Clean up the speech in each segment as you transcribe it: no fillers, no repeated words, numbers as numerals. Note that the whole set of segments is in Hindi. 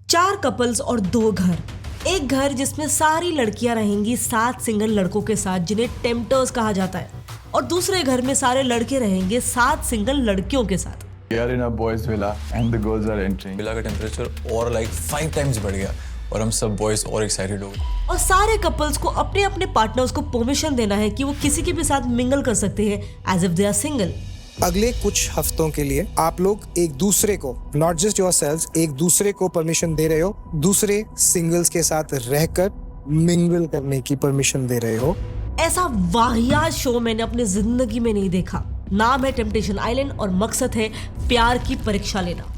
4 कपल्स और 2 घर। एक घर जिसमें सारी लड़कियां रहेंगी 7 सिंगल लड़कों के साथ जिन्हें टेम्पटर्स कहा जाता है, और दूसरे घर में सारे लड़के रहेंगे 7 सिंगल लड़कियों के साथ। We are in a boys villa and the girls are entering. Villa का टेम्परेचर और लाइक 5 टाइम्स बढ़ गया और हम सब बॉयज और एक्साइटेड हो गए। और सारे कपल्स को अपने अपने पार्टनर्स को परमिशन देना है कि वो किसी के भी साथ मिंगल कर सकते हैं as if they are single. अगले कुछ हफ्तों के लिए आप लोग एक दूसरे को, नॉट जस्ट योरसेल्व्स, एक दूसरे को परमिशन दे रहे हो, दूसरे सिंगल्स के साथ रहकर मिंगल करने की परमिशन दे रहे हो। ऐसा वाहियात शो मैंने अपनी जिंदगी में नहीं देखा। नाम है टेम्पटेशन आइलैंड और मकसद है प्यार की परीक्षा लेना।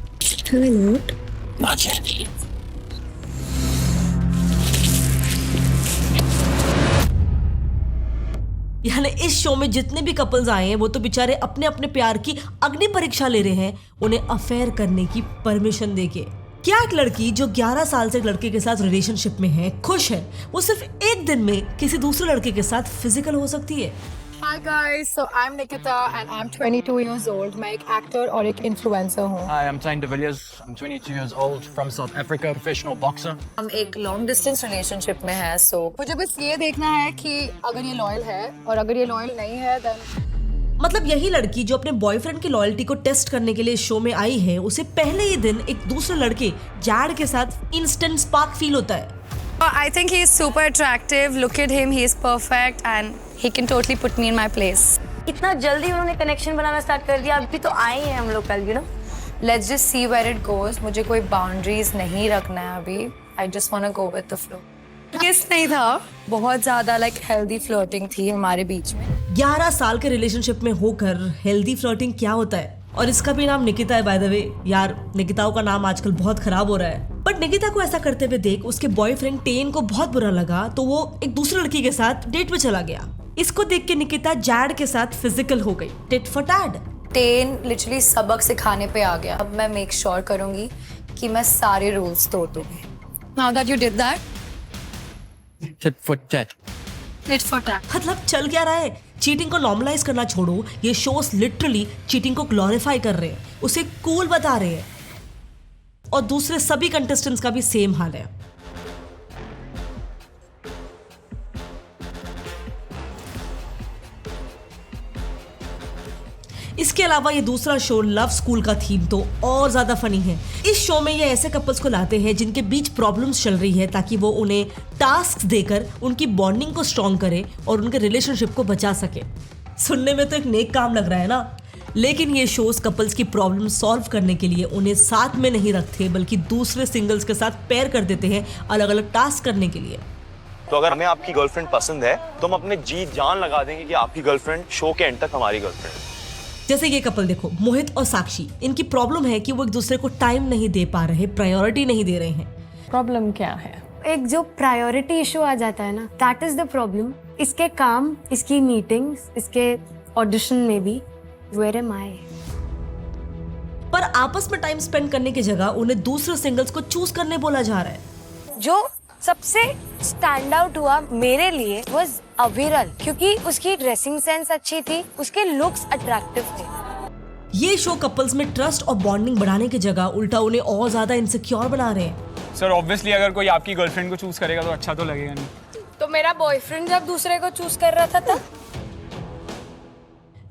यानी इस शो में जितने भी कपल्स आए हैं वो तो बेचारे अपने अपने प्यार की अग्नि परीक्षा ले रहे हैं, उन्हें अफेयर करने की परमिशन देके। क्या एक लड़की जो 11 साल से एक लड़के के साथ रिलेशनशिप में है, खुश है, वो सिर्फ एक दिन में किसी दूसरे लड़के के साथ फिजिकल हो सकती है? Hi guys, so I'm Nikita and I'm 22 years old. मैं एक एक्टर और एक इन्फ्लुएंसर हूँ। Hi, I'm Tyne de Villiers. I'm 22 years old from South Africa, professional boxer. हम एक लॉन्ग डिस्टेंस रिलेशनशिप में हैं, so मुझे बस ये देखना है कि अगर ये लॉयल है और अगर ये लॉयल नहीं है then मतलब यही लड़की जो अपने बॉयफ्रेंड की लॉयल्टी को टेस्ट करने के लिए शो में आई है, उसे पहले ही दिन एक दूसरे लड़के जैड के साथ इंस्टेंट स्पार्क फील होता है। I think he is super attractive. Look at him, he is perfect and he can totally put me in my place. इतना जल्दी उन्होंने कनेक्शन बनाना स्टार्ट कर दिया। अभी तो आए हैं हम लोग कल, you know? let's just see where it goes. मुझे कोई बाउंड्रीज नहीं रखना है अभी। I just wanna go with the flow. किस नहीं था, बहुत ज्यादा लाइक हेल्दी फ्लर्टिंग थी हमारे बीच में। 11 साल के रिलेशनशिप में होकर हेल्दी फ्लर्टिंग क्या होता है? और इसका भी नाम निकिता है बाय द वे। यार, निकिताओं का नाम आजकल बहुत खराब हो रहा है। बट निकिता को ऐसा करते हुए देख उसके बॉयफ्रेंड टेन को बहुत बुरा लगा, तो वो एक दूसरे लड़की के साथ डेट पे चला गया। इसको देख के निकिता जैड के साथ फिजिकल हो गई, tit for tat. Ten literally सबक सिखाने पे आ गया। अब मैं मेक श्योर करूंगी कि मैं सारे रूल्स तोड़ दूंगी। Now that you did that, Tit for tat. tit for tat. मतलब चल क्या रहा है? चीटिंग को नॉर्मलाइज करना छोड़ो, ये शोज लिटरली चीटिंग को ग्लोरीफाई कर रहे हैं, उसे कूल बता रहे हैं। और दूसरे सभी कंटेस्टेंट्स का भी सेम हाल है। इसके अलावा ये दूसरा शो लव स्कूल का थीम तो और ज्यादा फनी है। इस शो में ये ऐसे कपल्स को लाते हैं जिनके बीच प्रॉब्लम्स चल रही है, ताकि वो उन्हें टास्क देकर उनकी बॉन्डिंग को स्ट्रॉन्ग करे और उनके रिलेशनशिप को बचा सके। सुनने में तो एक नेक काम लग रहा है ना, लेकिन ये शोज कपल्स की प्रॉब्लम सॉल्व करने के लिए उन्हें साथ में नहीं रखते, बल्कि दूसरे सिंगल्स के साथ पेयर कर देते हैं अलग अलग टास्क करने के लिए। तो अगर हमें आपकी गर्लफ्रेंड पसंद है तो हम अपने जी जान लगा देंगे कि आपकी गर्लफ्रेंड शो के एंड तक हमारी गर्लफ्रेंड है। जैसे ये कपल देखो, मोहित और साक्षी, इनकी प्रॉब्लम है कि वो एक दूसरे को टाइम नहीं दे पा रहे, प्रायोरिटी नहीं दे रहे हैं। प्रॉब्लम क्या है? एक जो प्रायोरिटी इशू आ जाता है ना, दैट इज द प्रॉब्लम। इसके काम, इसकी मीटिंग्स, इसके ऑडिशन में भी वेयर एम आई। पर आपस में टाइम स्पेंड करने की जगह उन्हें दूसरे सिंगल्स को चूज करने बोला जा रहा है। जो सबसे स्टैंड आउट हुआ मेरे लिए वाज अविरल, क्योंकि उसकी ड्रेसिंग सेंस अच्छी थी, उसके लुक्स अट्रैक्टिव थे। ये शो कपल्स में ट्रस्ट और बॉन्डिंग बढ़ाने की जगह उल्टा उन्हें और ज्यादा इनसिक्योर बना रहे हैं। सर ऑब्वियसली अगर कोई आपकी गर्लफ्रेंड को चूज करेगा तो अच्छा तो लगेगा नहीं। तो मेरा बॉयफ्रेंड जब दूसरे को चूज कर रहा था तब।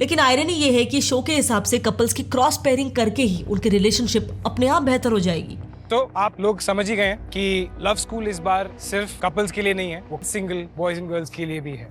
लेकिन आयरनी ये है कि शो के हिसाब से कपल्स की क्रॉस पेयरिंग करके ही उनकी रिलेशनशिप अपने आप बेहतर हो जाएगी। तो आप लोग समझ ही गए हैं कि लव स्कूल इस बार सिर्फ कपल्स के लिए नहीं है, वो सिंगल बॉयज एंड गर्ल्स के लिए भी है।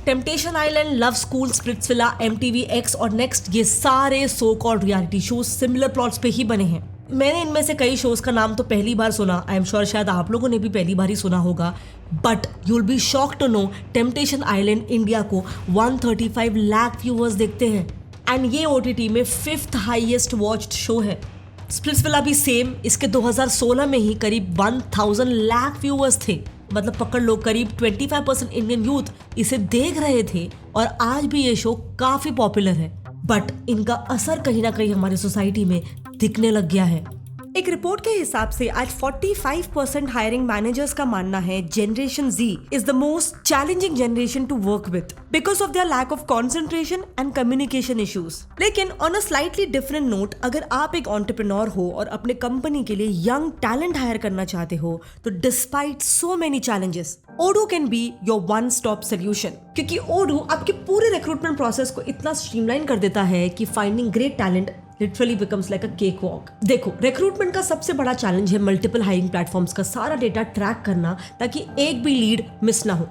Temptation island, love school, Splitsvilla, MTV X और नेक्स्ट, ये सारे so called reality shows similar plots पे ही बने हैं। मैंने इनमें से कई शोज का नाम तो पहली बार सुना, आई एम श्योर शायद आप लोगों ने भी पहली बार ही सुना होगा, but you will be shock to know temptation island India को 135 लाख व्यूअर्स देखते हैं एंड ये OTT में 5th हाईएस्ट वॉच्ड शो है। स्प्लिट्सविला भी सेम, इसके 2016 में ही करीब 1000 लाख व्यूअर्स थे। मतलब पकड़ लो, करीब 25% इंडियन यूथ इसे देख रहे थे और आज भी ये शो काफी पॉपुलर है। बट इनका असर कहीं ना कहीं हमारी सोसाइटी में दिखने लग गया है। एक रिपोर्ट के हिसाब से आज 45% हायरिंग मैनेजर्स का मानना है generation Z is the most challenging generation to work with because of their lack of concentration and communication issues. लेकिन on a slightly different note, अगर आप एक एंटरप्रेन्योर हो और अपने कंपनी के लिए यंग टैलेंट हायर करना चाहते हो तो despite so many challenges, Odoo can be your one stop solution, क्योंकि Odoo आपके पूरे रिक्रूटमेंट प्रोसेस को इतना स्ट्रीमलाइन कर देता है कि finding great talent literally becomes like अ केक वॉक। देखो, रिक्रूटमेंट का सबसे बड़ा चैलेंज है मल्टीपल हायरिंग प्लेटफॉर्म्स का सारा डेटा ट्रैक करना ताकि एक भी लीड मिस ना हो।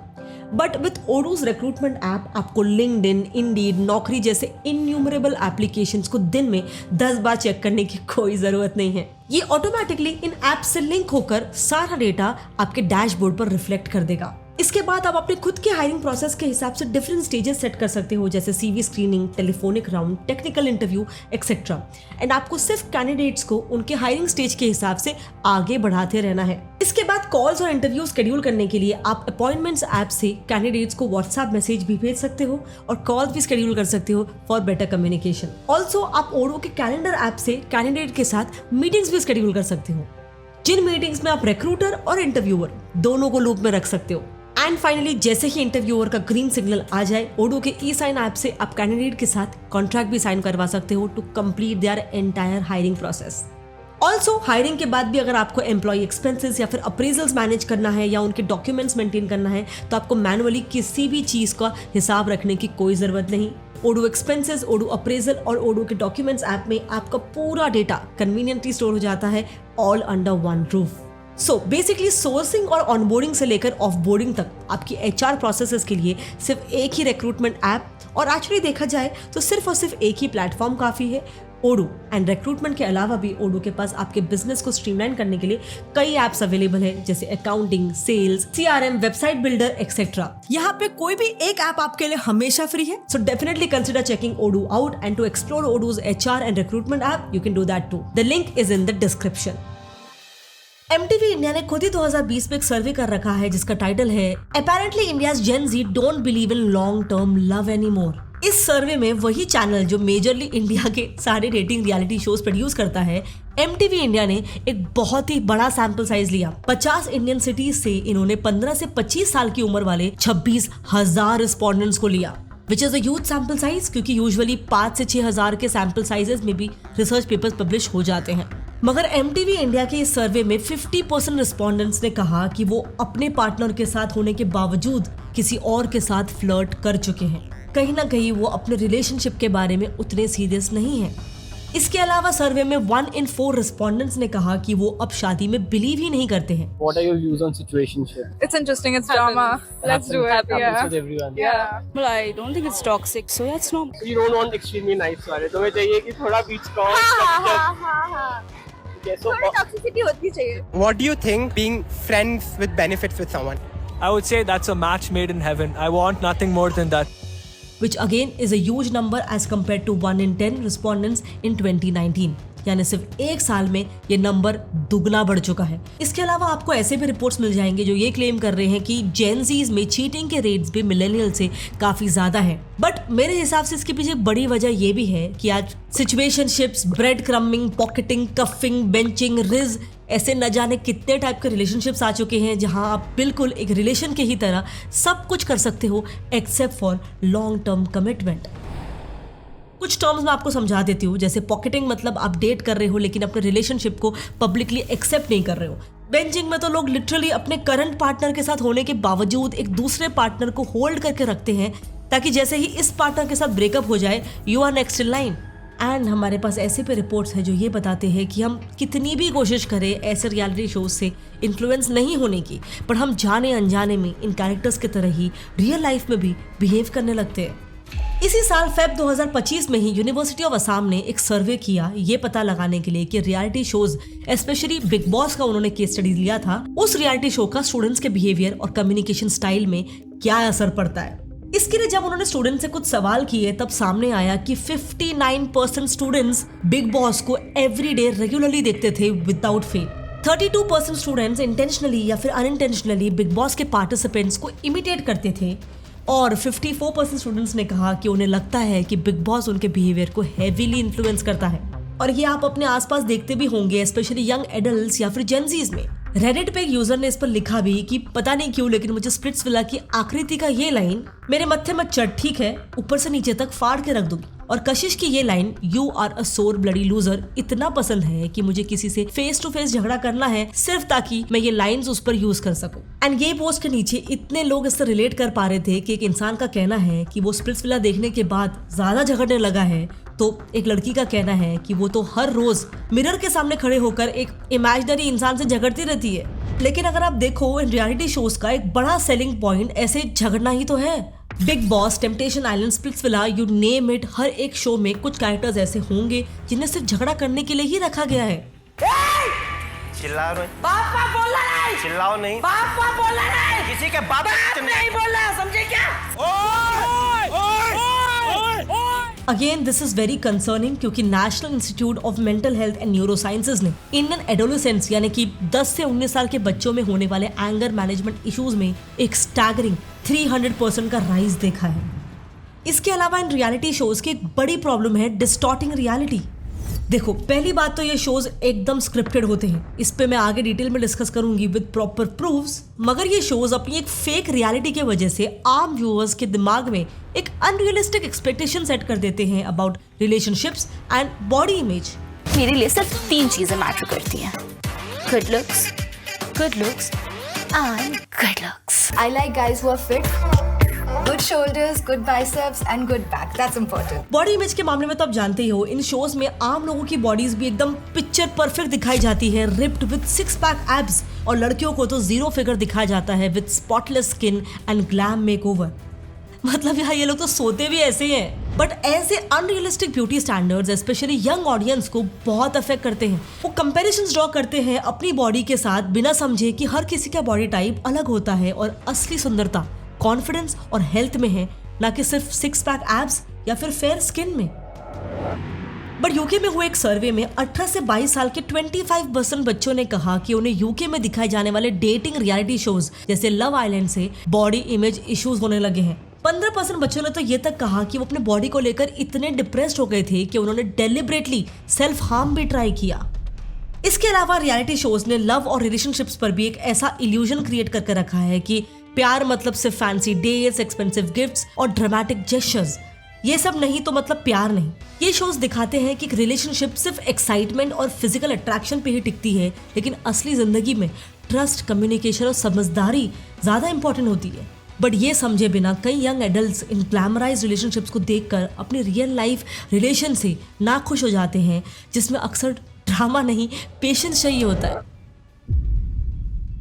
But with Odoo's recruitment app आपको लिंक्डइन, इंडीड, नौकरी जैसे इन्यूमरेबल एप्लीकेशंस को दिन में 10 बार चेक करने की कोई जरूरत नहीं है। ये ऑटोमेटिकली इन ऐप से लिंक होकर सारा डेटा आपके डैशबोर्ड पर रिफ्लेक्ट कर देगा। इसके बाद आप अपने खुद के हायरिंग प्रोसेस के हिसाब से डिफरेंट स्टेजेस सेट कर सकते हो, जैसे CV screening, telephonic round, technical interview etcetera. And आपको सिर्फ कैंडिडेट्स को उनके हायरिंग स्टेज के हिसाब से आगे बढ़ाते रहना है। इसके बाद कॉल्स और इंटरव्यू शेड्यूल करने के लिए आप अपॉइंटमेंट्स ऐप से कैंडिडेट्स को व्हाट्सएप मैसेज भी भेज सकते हो और कॉल्स भी शेड्यूल कर सकते हो फॉर बेटर कम्युनिकेशन। ऑल्सो आप Odoo के कैलेंडर ऐप से कैंडिडेट के साथ मीटिंग्स भी शेड्यूल कर सकते हो, जिन मीटिंग्स में आप रिक्रूटर और इंटरव्यूअर दोनों को लूप में रख सकते हो। एंड फाइनली, जैसे ही इंटरव्यूअर का ग्रीन सिग्नल आ जाए, Odoo के e-साइन ऐप से आप कैंडिडेट के साथ कॉन्ट्रैक्ट भी साइन करवा सकते हो to complete their entire hiring process. Also hiring के बाद भी अगर आपको एम्प्लॉय एक्सपेंसेस या फिर अप्रेजल्स मैनेज करना है या उनके डॉक्यूमेंट्स मेंटेन करना है तो आपको मैनुअली किसी भी चीज का हिसाब रखने की कोई जरूरत नहीं। Odoo एक्सपेंसेस, Odoo अप्रेजल और Odoo के डॉक्यूमेंट्स ऐप में आपका पूरा डेटा कन्वीनियंटली स्टोर हो जाता है, all under one roof. So basically sourcing और ऑनबोर्डिंग से लेकर ऑफबोर्डिंग तक आपकी HR प्रोसेसेस के लिए सिर्फ एक ही रिक्रूटमेंट ऐप, और एक्चुअली देखा जाए तो सिर्फ और सिर्फ एक ही प्लेटफॉर्म काफी है, Odoo। एंड रिक्रूटमेंट के अलावा भी Odoo के पास आपके बिजनेस को स्ट्रीमलाइन करने के लिए कई ऐप्स अवेलेबल है, जैसे accounting, sales, CRM, website builder etcetera. यहाँ पे कोई भी एक ऐप आपके लिए हमेशा फ्री है, so definitely consider checking Odoo out and to explore Odoo's HR and recruitment app you can do that too. The link is in the description. MTV India ने खुद ही 2020 में एक सर्वे कर रखा है जिसका टाइटल है apparently India's gen Z don't believe in long term love anymore. इस सर्वे में वही चैनल जो मेजरली इंडिया के सारे रेटिंग रियलिटी शोज प्रोड्यूस करता है, MTV इंडिया ने एक बहुत ही बड़ा सैंपल साइज लिया। 50 इंडियन सिटीज से इन्होंने 15 से 25 साल की उम्र वाले 26,000 रिस्पोंडेंट्स को लिया, which is a huge sample size, क्योंकि यूजुअली 5 से 6,000 के सैंपल साइजेस में भी रिसर्च पेपर्स पब्लिश हो जाते हैं। मगर MTV इंडिया के इस सर्वे में 50% रिस्पोंडेंट्स ने कहा कि वो अपने पार्टनर के साथ होने के बावजूद किसी और के साथ फ्लर्ट कर चुके हैं। कहीं ना कहीं वो अपने रिलेशनशिप के बारे में उतने सीरियस नहीं है। इसके अलावा सर्वे में 1 in 4 रिस्पोंडेंट्स ने कहा कि वो अब शादी में बिलीव ही नहीं करते हैं। What are your views on situationship? It's interesting. It's drama. Let's do it. Happens with everyone. Yeah. But I don't think it's toxic, so that's normal. You don't want extremely nice वाले, तुम्हें चाहिए कि थोड़ा बीच का हो। थोड़ी toxicity होती चाहिए। What do you think being friends with benefits with someone? I would say that's a match made in heaven. I want nothing more than that. Which again is a huge number as compared to 1 in 10 respondents in 2019। यानी सिर्फ एक साल में ये नंबर दुगना बढ़ चुका है। इसके अलावा आपको ऐसे भी रिपोर्ट्स मिल जाएंगे जो ये क्लेम कर रहे हैं कि जेन ज़ीज में चीटिंग के रेट्स भी मिलेनियल से काफी ज्यादा हैं। बट मेरे हिसाब से इसके पीछे बड़ी वजह ये भी है कि आज situationships, bread crumbing, pocketing, cuffing, benching, rizz, ऐसे न जाने कितने टाइप के रिलेशनशिप्स आ चुके हैं जहां आप बिल्कुल एक रिलेशन के ही तरह सब कुछ कर सकते हो except for long term commitment. कुछ टर्म्स मैं आपको समझा देती हूँ, जैसे पॉकेटिंग मतलब आप डेट कर रहे हो लेकिन अपने रिलेशनशिप को पब्लिकली एक्सेप्ट नहीं कर रहे हो। बेंचिंग में तो लोग लिटरली अपने करंट पार्टनर के साथ होने के बावजूद एक दूसरे पार्टनर को होल्ड करके रखते हैं ताकि जैसे ही इस पार्टनर के साथ ब्रेकअप हो जाए you are next in line. And हमारे पास ऐसे पे रिपोर्ट्स हैं जो ये बताते हैं कि हम कितनी भी कोशिश करें ऐसे रियलिटी शोज से इन्फ्लुएंस नहीं होने की, पर हम जाने अनजाने में इन कैरेक्टर्स की तरह ही रियल लाइफ में भी बिहेव करने लगते हैं। इसी साल फेब 2025 में ही यूनिवर्सिटी ऑफ असम ने एक सर्वे किया ये पता लगाने के लिए कि reality shows specially big boss का उन्होंने केस स्टडी लिया था, उस रियलिटी शो का स्टूडेंट्स के बिहेवियर और कम्युनिकेशन स्टाइल में क्या असर पड़ता है। इसके लिए जब उन्होंने स्टूडेंट से कुछ सवाल किए तब सामने आया कि 59% स्टूडेंट्स बिग बॉस को एवरीडे रेगुलरली देखते थे विदाउट फेल। 32% स्टूडेंट्स इंटेंशनली या फिर अनइंटेंशनली बिग बॉस के पार्टिसिपेंट्स को इमिटेट करते थे और 54% स्टूडेंट्स ने कहा कि उन्हें लगता है कि बिग बॉस उनके बिहेवियर को हेवीली इन्फ्लुएंस करता है। और ये आप अपने आसपास देखते भी होंगे, स्पेशली यंग एडल्ट्स या फिर जेनजीज में। रेडिट पे एक यूजर ने इस पर लिखा भी कि पता नहीं क्यों लेकिन मुझे स्प्लिट्सविला की आकृति का ये लाइन मेरे मत्थे मत चढ़, ठीक है, ऊपर से नीचे तक फाड़ के रख दूंगी। और कशिश की ये लाइन यू आर अ सोर ब्लडी लूजर इतना पसंद है कि मुझे किसी से फेस टू फेस झगड़ा करना है सिर्फ ताकि मैं ये लाइंस उस पर यूज कर सकूं। एंड ये पोस्ट के नीचे इतने लोग इससे रिलेट कर पा रहे थे कि एक इंसान का कहना है कि वो स्प्लिट्सविला देखने के बाद ज्यादा झगड़ने लगा है, तो एक लड़की का कहना है कि वो तो हर रोज मिरर के सामने खड़े होकर एक इमेजिनरी इंसान से झगड़ती रहती है। लेकिन अगर आप देखो इन रियलिटी शोज का एक बड़ा सेलिंग पॉइंट ऐसे झगड़ना ही तो है। Bigg Boss, Temptation Island, Splitsvilla, you name it, हर एक शो में कुछ कैरेक्टर्स ऐसे होंगे जिन्हें सिर्फ झगड़ा करने के लिए ही रखा गया है। चिल्लाओ नहीं, पापा बोला नहीं, चिल्लाओ नहीं, पापा बोला नहीं, किसी के बाप नहीं बोला, समझे क्या? Again this is very concerning क्योंकि National Institute of Mental Health and Neuro Sciences ने इंडियन एडोलेसेंट्स यानी कि 10 से 19 साल के बच्चों में होने वाले एंगर मैनेजमेंट इश्यूज में एक स्टैगरिंग 300% का राइज देखा है। इसके अलावा इन रियलिटी शोज की एक बड़ी प्रॉब्लम है डिस्टॉर्टिंग रियलिटी। देखो, पहली बात तो ये शोज एकदम स्क्रिप्टेड होते हैं, इस पे मैं आगे डिटेल में डिस्कस करूंगी विद प्रॉपर प्रूफ्स। मगर ये शोज अपनी एक फेक रियलिटी के वजह से आम व्यूअर्स के दिमाग में एक अनरियलिस्टिक एक्सपेक्टेशन सेट कर देते हैं about relationships and body image. मेरे लिए सिर्फ 3 चीजें मैटर करती हैं, good looks and good looks. I like guys who are fit, good shoulders, good biceps and good back. That's important. Body image के मामले में तो आप जानते ही हो, इन शोज में आम लोगों की बॉडीज भी एकदम पिक्चर परफेक्ट दिखाई जाती है, रिप्ड विद 6 पैक एब्स, और लड़कियों को तो 0 फिगर दिखाया जाता है with spotless skin and glam makeover. मतलब यार ये लोग तो सोते भी ऐसे ही हैं। बट ऐसे unrealistic beauty standards specially young audience को बहुत अफेक्ट करते हैं। वो कंपैरिजंस ड्रॉ करते हैं अपनी बॉडी के साथ बिना समझे कि हर किसी का बॉडी टाइप अलग होता है और असली सुंदरता कॉन्फिडेंस और हेल्थ में है, ना कि सिर्फ 6 पैक एब्स या फिर फेयर स्किन में। बट यूके में हुए एक सर्वे में 18 से 22 साल के 25% बच्चों ने कहा कि उन्हें यूके में दिखाए जाने वाले डेटिंग रियलिटी शोज जैसे लव आइलैंड से बॉडी इमेज इश्यूज होने लगे हैं। 15% बच्चों ने तो ये तक कहा कि वो अपने बॉडी को लेकर इतने डिप्रेस्ड हो गए थे कि उन्होंने डेलिबरेटली सेल्फ हार्म भी ट्राई किया। इसके अलावा रियलिटी शोज ने लव और रिलेशनशिप्स पर भी एक ऐसा इल्यूजन क्रिएट करके रखा है कि प्यार मतलब सिर्फ फैंसी डेट्स, एक्सपेंसिव गिफ्ट्स और ड्रामेटिक जेस्चर्स, ये सब नहीं तो मतलब प्यार नहीं। ये शोज दिखाते हैं कि रिलेशनशिप सिर्फ एक्साइटमेंट और फिजिकल अट्रैक्शन पे ही टिकती है, लेकिन असली जिंदगी में ट्रस्ट, कम्युनिकेशन और समझदारी ज्यादा इंपॉर्टेंट होती है। बट ये समझे बिना कई यंग एडल्ट्स इन ग्लैमराइज रिलेशनशिप्स को देखकर अपनी रियल लाइफ रिलेशन से नाखुश हो जाते हैं, जिसमें अक्सर ड्रामा नहीं पेशेंस चाहिए होता है।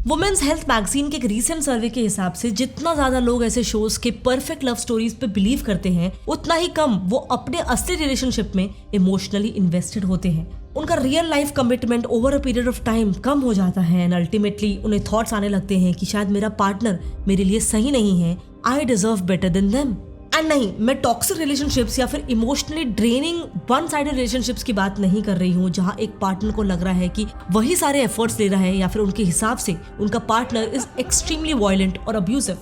वुमेन्स हेल्थ मैगजीन के एक रीसेंट सर्वे के हिसाब से जितना ज्यादा लोग ऐसे शोज के परफेक्ट लव स्टोरीज पे बिलीव करते हैं, उतना ही कम वो अपने असली रिलेशनशिप में इमोशनली इन्वेस्टेड होते हैं। उनका real life commitment over a period of time कम हो जाता है एंड अल्टीमेटली उन्हें थॉट्स आने लगते हैं कि शायद मेरा पार्टनर मेरे लिए सही नहीं है, I deserve better than them. And नहीं, मैं टॉक्सिक रिलेशनशिप्स या फिर emotionally draining one sided relationships की बात नहीं कर रही हूँ, जहाँ एक पार्टनर को लग रहा है कि वही सारे एफर्ट्स ले रहा है या फिर उनके हिसाब से उनका पार्टनर इज एक्सट्रीमली वायलेंट और अब्यूसिव।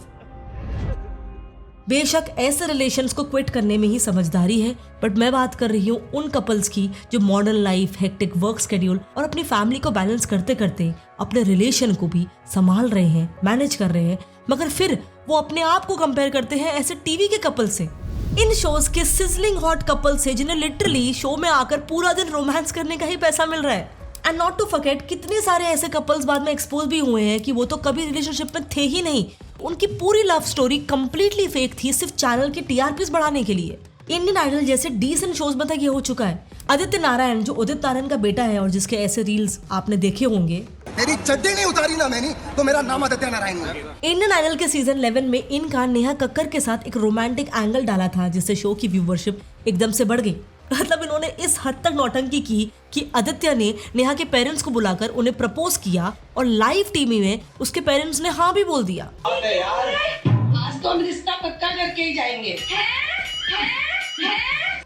बेशक ऐसे रिलेशंस को क्विट करने में ही समझदारी है, बट मैं बात कर रही हूँ उन कपल्स की जो modern life, hectic work schedule और अपनी फैमिली को बैलेंस करते करते अपने रिलेशन को भी संभाल रहे हैं, मैनेज कर रहे हैं, मगर फिर वो अपने आप को कंपेयर करते हैं ऐसे टीवी के कपल से, इन शोज के सिजलिंग हॉट कपल से, जिन्हें लिटरली शो में आकर पूरा दिन रोमांस करने का ही पैसा मिल रहा है। एंड नॉट टू फॉरगेट, कितने सारे ऐसे कपल्स बाद में एक्सपोज भी हुए हैं कि वो तो कभी रिलेशनशिप में थे ही नहीं, उनकी पूरी लव स्टोरी कंप्लीटली फेक थी सिर्फ चैनल के टीआरपीस बढ़ाने के लिए। इंडियन आइडल जैसे डिसेंट शोज में तक ये हो चुका है। आदित्य नारायण, जो उदित नारायण का बेटा है और जिसके ऐसे रील्स आपने देखे होंगे, मेरी चड्डी नहीं उतारी ना मैंने तो मेरा नाम आदित्य नारायण है। इंडियन आइडल के सीजन 11 में इनका नेहा कक्कर के साथ एक रोमांटिक एंगल डाला था, जिससे शो की व्यूवरशिप एकदम से बढ़ गई। मतलब इन्होंने इस हद तक नौटंकी की कि आदित्य ने नेहा के पेरेंट्स को बुलाकर उन्हें प्रपोज किया और लाइव टीवी में उसके पेरेंट्स ने हाँ भी बोल दिया। आज तो हम रिश्ता पक्का करके ही जाएंगे।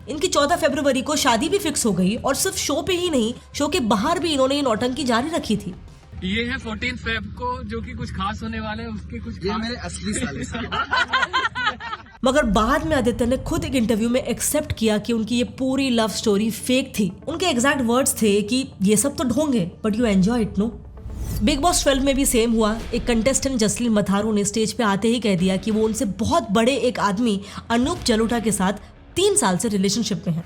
इनकी 14 फरवरी को शादी भी फिक्स हो गई और सिर्फ शो पे ही नहीं, शो के बाहर भी इन्होंने ये नौटंकी जारी रखी थी। ये है 14 फेब को जो कि कुछ खास होने वाले हैं, उसके कुछ ये मेरे असली साले मगर बाद में आदित्य ने खुद एक इंटरव्यू में एक्सेप्ट किया कि उनकी ये पूरी लव स्टोरी फेक थी। उनके एग्जैक्ट वर्ड्स थे कि ये सब तो ढोंग है but you enjoy it no. Bigg Boss 12 में भी सेम हुआ। एक कंटेस्टेंट जसलीन मथारू ने स्टेज पे आते ही कह दिया कि वो उनसे बहुत बड़े एक आदमी अनूप जलोटा के साथ 3 साल से रिलेशनशिप में है।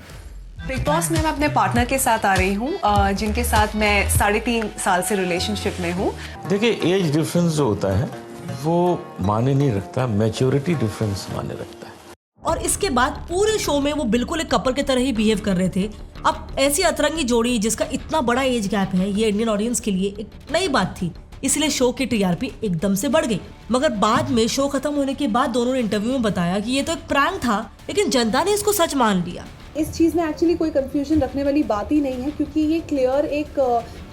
बिग बॉस में मैं अपने पार्टनर के साथ आ रही हूँ, जिनके साथ मैं 3.5 साल से रिलेशनशिप में हूँ। देखिए, एज डिफरेंस जो होता है वो माने नहीं रखता, मैच्योरिटी डिफरेंस माने रखता है। और इसके बाद पूरे शो में वो बिल्कुल एक कपल की तरह ही बिहेव कर रहे थे। अब ऐसी अतरंगी जोड़ी जिसका इतना बड़ा एज गैप है, ये इंडियन ऑडियंस के लिए एक नई बात थी, इसलिए शो की टीआरपी एकदम से बढ़ गई। मगर बाद में शो खत्म होने के बाद दोनों ने इंटरव्यू में बताया कि ये तो एक प्रैंक था, लेकिन जनता ने इसको सच मान लिया। इस चीज़ में एक्चुअली कोई कंफ्यूजन रखने वाली बात ही नहीं है, क्योंकि ये क्लियर एक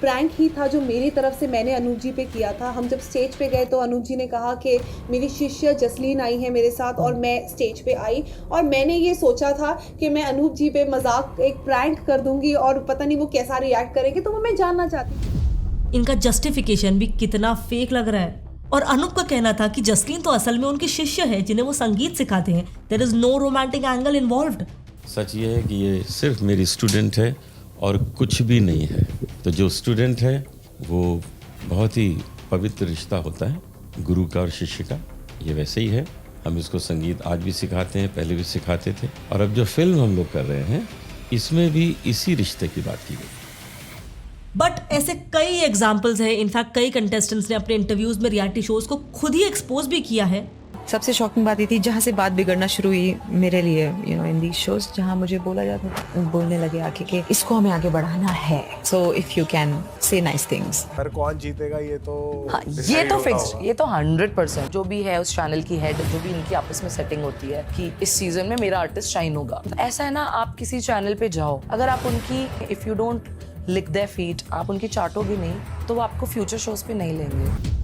प्रैंक ही था जो मेरी तरफ से मैंने अनूप जी पे किया था। हम जब स्टेज पे गए तो अनूप जी ने कहा कि मेरी शिष्य जसलीन आई है मेरे साथ और मैं स्टेज पे आई, और मैंने ये सोचा था कि मैं अनूप जी पे मजाक एक प्रैंक कर दूंगी और पता नहीं वो कैसा रिएक्ट करेंगे, तो वो मैं जानना चाहती थी। इनका जस्टिफिकेशन भी कितना फेक लग रहा है। और अनूप का कहना था कि जसलीन तो असल में उनकी शिष्य है जिन्हें वो संगीत सिखाते हैं। There is no romantic angle involved. सच ये है कि ये सिर्फ मेरी स्टूडेंट है और कुछ भी नहीं है। तो जो स्टूडेंट है वो बहुत ही पवित्र रिश्ता होता है गुरु का और शिष्य का, ये वैसे ही है। हम इसको संगीत आज भी सिखाते हैं, पहले भी सिखाते थे, और अब जो फिल्म हम लोग कर रहे हैं इसमें भी इसी रिश्ते की बात की गई। बट ऐसे कई एग्जाम्पल्स हैं। इनफैक्ट कई कंटेस्टेंट्स ने अपने इंटरव्यूज में रियलिटी शोज को खुद ही एक्सपोज भी किया है। सबसे शॉकिंग बात ये थी जहाँ से बात बिगड़ना शुरू हुई मेरे लिए, इन दीज शोज, जहाँ मुझे बोला जाता, बोलने लगे आके कि इसको हमें आगे बढ़ाना है, so if you can say nice things. पर कौन जीतेगा ये तो ये तो फिक्स्ड, ये तो 100% जो भी है उस चैनल की हेड, जो भी इनकी आपस में सेटिंग होती है कि इस सीजन में मेरा आर्टिस्ट शाइन होगा। ऐसा है ना, आप किसी चैनल पे जाओ, अगर आप उनकी if you don't lick their feet, आप उनकी चाटोगे नहीं तो वो आपको फ्यूचर शोज पे नहीं लेंगे।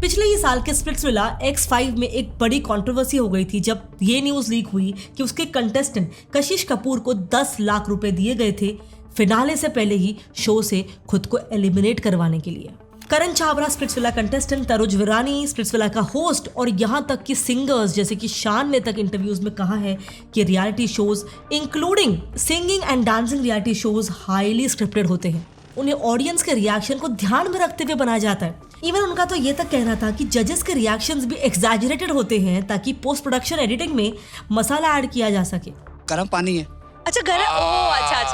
पिछले ही साल के स्प्लिट्सविला X5 में एक बड़ी कंट्रोवर्सी हो गई थी जब ये न्यूज लीक हुई कि उसके कंटेस्टेंट कशिश कपूर को 10 लाख रुपए दिए गए थे फिनाले से पहले ही शो से खुद को एलिमिनेट करवाने के लिए। करण छाबरा स्प्लिट्सविला कंटेस्टेंट, तरुज वीरानी स्प्लिट्सविला का होस्ट, और यहाँ तक कि सिंगर्स जैसे कि शान ने तक इंटरव्यूज में कहा है कि reality shows including singing and dancing reality shows highly scripted होते हैं। उन्हें ऑडियंस के रिएक्शन को ध्यान में रखते हुए बनाया जाता है। इवन उनका तो ये तक कहना था कि जजेस के रिएक्शंस भी एग्जैजरेटेड होते हैं ताकि पोस्ट प्रोडक्शन एडिटिंग में मसाला ऐड किया जा सके। गर्म पानी है। अच्छा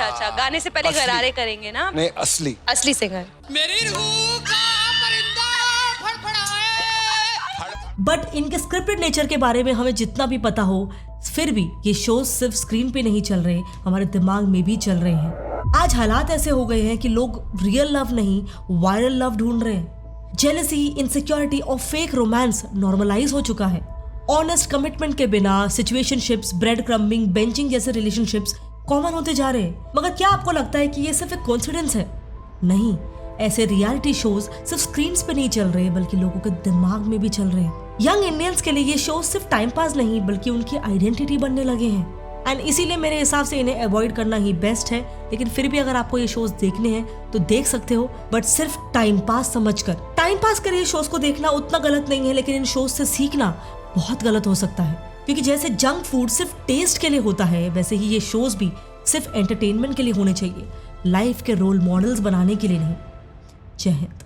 अच्छा गाने से पहले गरारे करेंगे ना? नहीं, असली सिंगर। मेरी रूह का परिंदा फड़फड़ाए। बट इनके स्क्रिप्टेड नेचर के बारे में हमें जितना भी पता हो, फिर भी ये शोज सिर्फ स्क्रीन पे नहीं चल रहे, हमारे दिमाग में भी चल रहे हैं। आज हालात ऐसे हो गए हैं कि लोग रियल लव नहीं वायरल लव ढूंढ रहे हैं। जेलसी, इनसिक्योरिटी और फेक रोमांस नॉर्मलाइज हो चुका है। ऑनेस्ट कमिटमेंट के बिना सिचुएशनशिप्स, ब्रेड क्रम्बिंग, बेंचिंग जैसे रिलेशनशिप्स कॉमन होते जा रहे हैं। मगर क्या आपको लगता है कि ये सिर्फ एक कोइंसिडेंस है? नहीं, ऐसे रियलिटी शोज सिर्फ स्क्रीन पे नहीं चल रहे बल्कि लोगों के दिमाग में भी चल रहे हैं। यंग इंडियंस के लिए ये शोज सिर्फ टाइम पास नहीं बल्कि उनकी आइडेंटिटी बनने लगे हैं। एंड इसीलिए मेरे हिसाब से इन्हें अवॉइड करना ही बेस्ट है। लेकिन फिर भी अगर आपको ये शोज देखने हैं तो देख सकते हो, बट सिर्फ टाइम पास समझकर। टाइम पास कर ये शोज को देखना उतना गलत नहीं है, लेकिन इन शोज से सीखना बहुत गलत हो सकता है। क्योंकि जैसे जंक फूड सिर्फ टेस्ट के लिए होता है, वैसे ही ये शोज भी सिर्फ एंटरटेनमेंट के लिए होने चाहिए, लाइफ के रोल मॉडल्स बनाने के लिए नहीं। जय हिंद।